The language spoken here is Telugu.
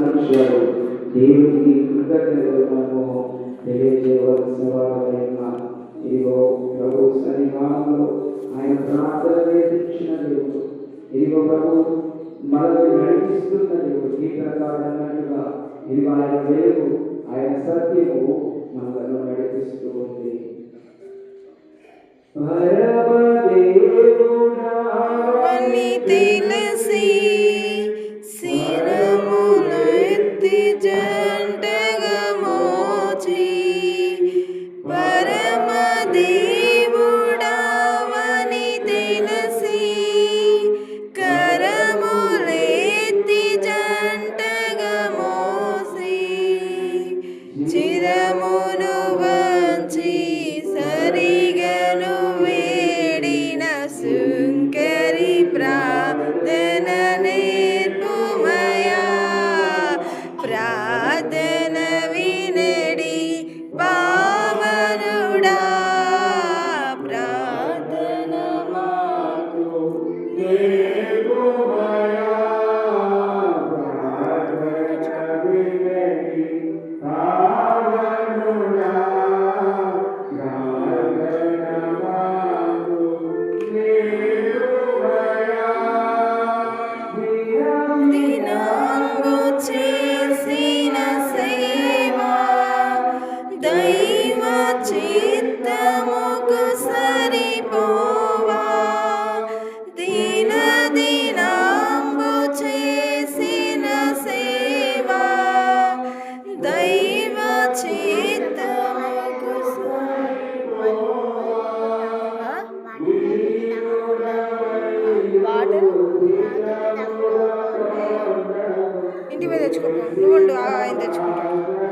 ఇచ్చాడు. దేవునికి కృతజ్ఞతలు మనము తెలియజేయవలసిన వారైనా ఇదిగో ప్రభు సన్నిధానంలో ఆయన ప్రార్థన నేర్పించిన దేవుడు, ఇదిగో ప్రభు మనల్ని నడిపిస్తున్న దేవుడు. కీర్తనకారుడు అన్నట్టుగా ఇదిగో ఆయన వెలుగు, ఆయన సత్యము మనలను నడిపిస్తూ ఉంది. పరమదేవుడావని తెలిసి శిరములు ఎత్తి జంటగా మోచి, పరమదేవుడావని తెలిసి కరములెత్తి జంటగా మోసి, చిరమును వంచి సరిగను వేడిన సుంకరి ప్రార్థన నేర్పుమయా, ప్రార్థన వినడి పావనుడా, ప్రార్థన మాకు నేర్పుమయా, ప్రార్థన వినడి పావనుడా, ప్రార్థన మాకు నేర్పుమయా. దినంబు చేసిన సేవా దైవ చిత్తముకు సరిపోవా, దినంబు చేసిన సేవా దైవ చిత్తముకు వాటర్ ఇంటి మీద తెచ్చుకో, నువ్వు ఆయన తెచ్చుకుంటాడు.